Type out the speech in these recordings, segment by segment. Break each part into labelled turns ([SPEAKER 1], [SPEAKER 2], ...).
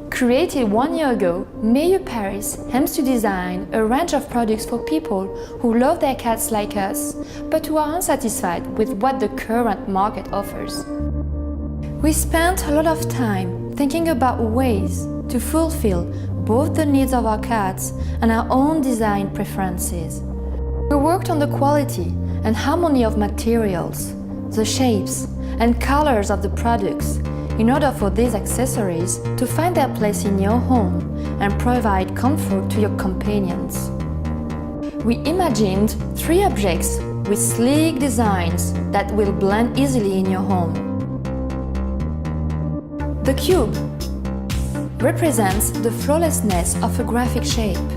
[SPEAKER 1] Created 1 year ago, Meyou Paris aims to design a range of products for people who love their cats like us, but who are unsatisfied with what the current market offers. We spent a lot of time thinking about ways to fulfill both the needs of our cats and our own design preferences. We worked on the quality and harmony of materials, the shapes and colors of the products, in order for these accessories to find their place in your home and provide comfort to your companions. We imagined 3 objects with sleek designs that will blend easily in your home. The cube represents the flawlessness of a graphic shape,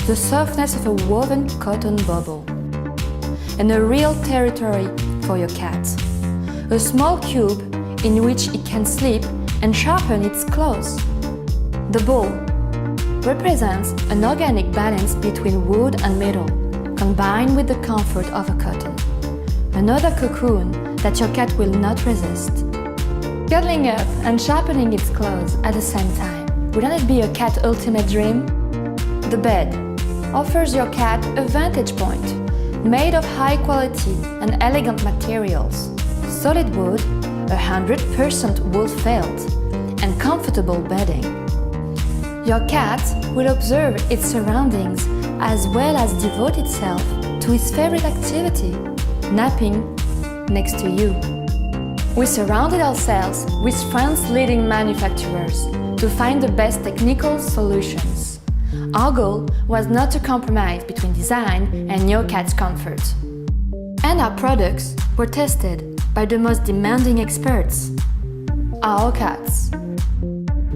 [SPEAKER 1] the softness of a woven cotton bubble, and a real territory for your cat. A small cube in which it can sleep and sharpen its claws. The ball represents an organic balance between wood and metal, combined with the comfort of a cotton. Another cocoon that your cat will not resist. Cuddling up and sharpening its claws at the same time. Wouldn't it be a cat ultimate dream? The bed offers your cat a vantage point, made of high quality and elegant materials, solid wood, 100% wool felt, and comfortable bedding. Your cat will observe its surroundings as well as devote itself to its favorite activity, napping next to you. We surrounded ourselves with France's leading manufacturers to find the best technical solutions. Our goal was not to compromise between design and your cat's comfort. And our products were tested by the most demanding experts, our cats.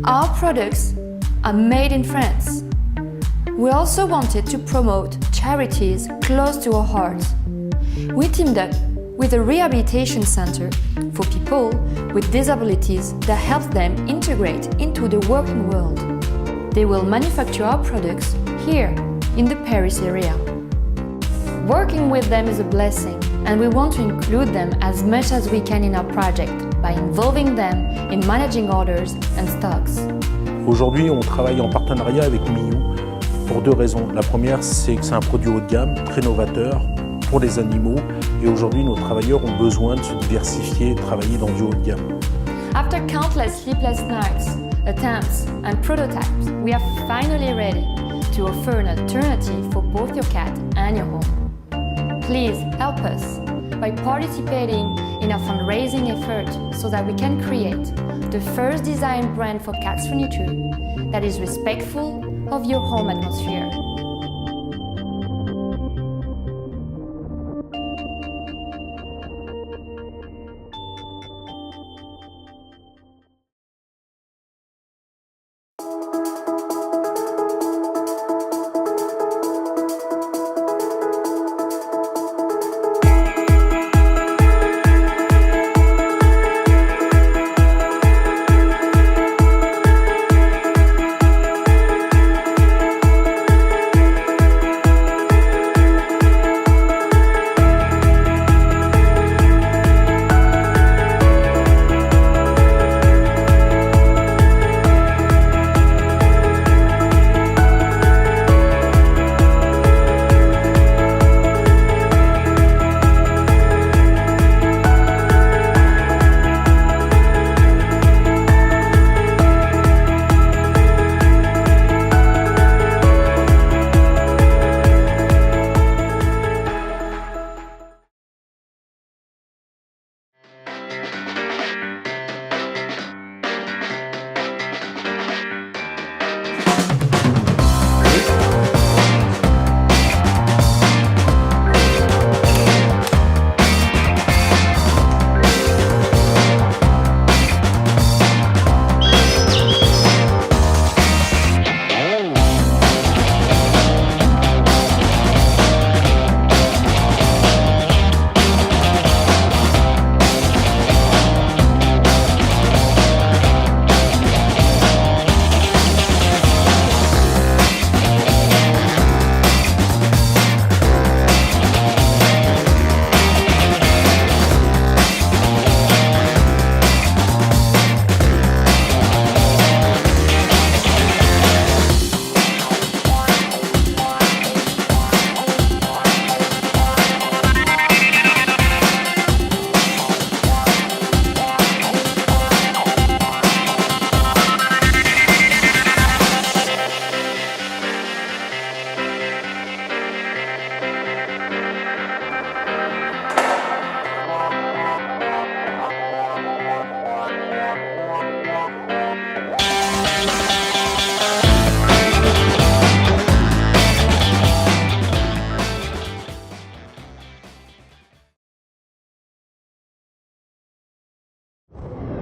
[SPEAKER 1] Our products are made in France. We also wanted to promote charities close to our hearts. We teamed up with a rehabilitation center for people with disabilities that helps them integrate into the working world. They will manufacture our products here in the Paris area. Working with them is a blessing, and we want to include them as much as we can in our project by involving them in managing orders and stocks.
[SPEAKER 2] Aujourd'hui, on travaille en partenariat avec Meyou pour 2 raisons. La première, c'est que c'est un produit haut de gamme, très novateur pour les animaux, et aujourd'hui, nos travailleurs ont besoin de se diversifier et de travailler dans du haut de gamme.
[SPEAKER 1] After countless sleepless nights, attempts and prototypes, we are finally ready to offer an alternative for both your cat and your home. Please help us by participating in our fundraising effort so that we can create the first design brand for cats furniture that is respectful of your home atmosphere.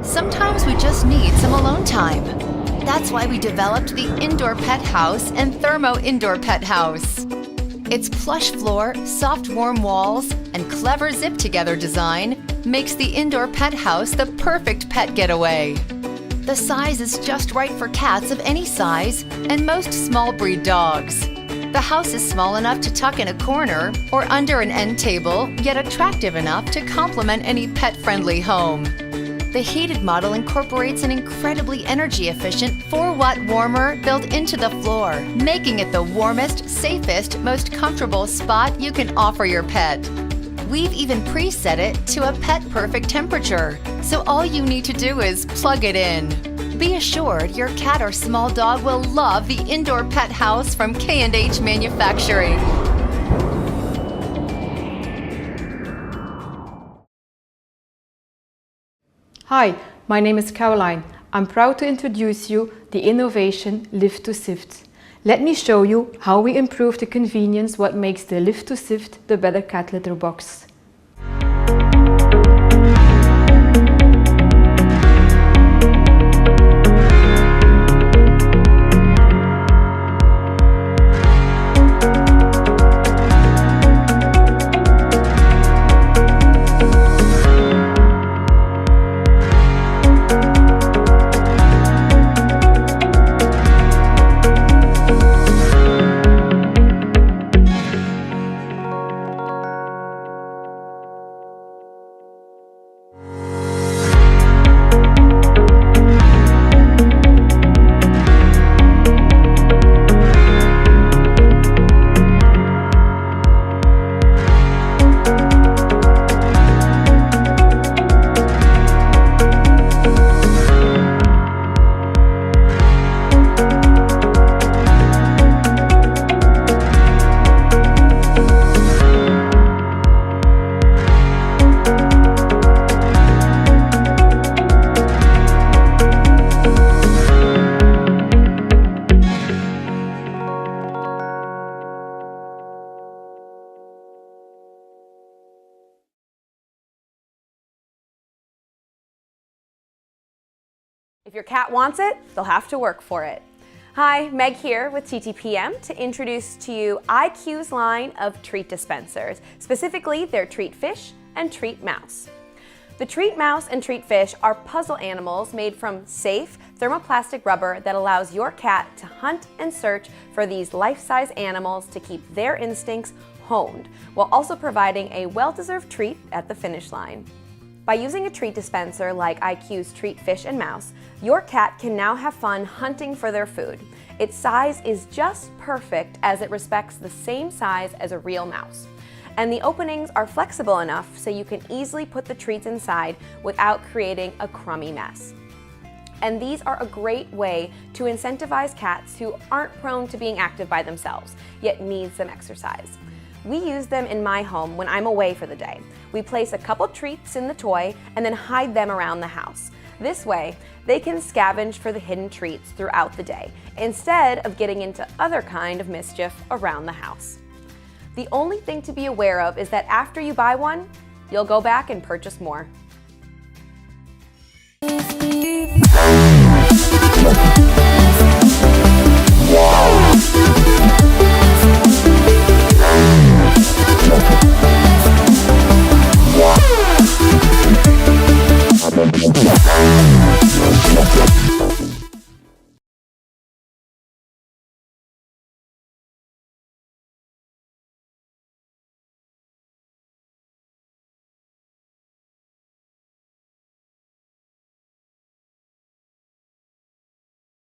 [SPEAKER 3] Sometimes we just need some alone time. That's why we developed the Indoor Pet House and Thermo-Indoor Pet House. Its plush floor, soft warm walls, and clever zip-together design makes the Indoor Pet House the perfect pet getaway. The size is just right for cats of any size and most small breed dogs. The house is small enough to tuck in a corner or under an end table, yet attractive enough to complement any pet-friendly home. The heated model incorporates an incredibly energy-efficient 4-watt warmer built into the floor, making it the warmest, safest, most comfortable spot you can offer your pet. We've even preset it to a pet-perfect temperature, so all you need to do is plug it in. Be assured your cat or small dog will love the Indoor Pet House from K&H Manufacturing.
[SPEAKER 4] Hi, my name is Caroline. I'm proud to introduce you the innovation Lift to Sift. Let me show you how we improve the convenience what makes the Lift to Sift the better cat litter box.
[SPEAKER 5] If your cat wants it, they'll have to work for it. Hi, Meg here with TTPM to introduce to you IQ's line of treat dispensers, specifically their treat fish and treat mouse. The treat mouse and treat fish are puzzle animals made from safe thermoplastic rubber that allows your cat to hunt and search for these life-size animals to keep their instincts honed, while also providing a well-deserved treat at the finish line. By using a treat dispenser like IQ's Treat Fish and Mouse, your cat can now have fun hunting for their food. Its size is just perfect as it respects the same size as a real mouse. And the openings are flexible enough so you can easily put the treats inside without creating a crummy mess. And these are a great way to incentivize cats who aren't prone to being active by themselves, yet need some exercise. We use them in my home when I'm away for the day. We place a couple treats in the toy and then hide them around the house. This way, they can scavenge for the hidden treats throughout the day, instead of getting into other kind of mischief around the house. The only thing to be aware of is that after you buy one, you'll go back and purchase more.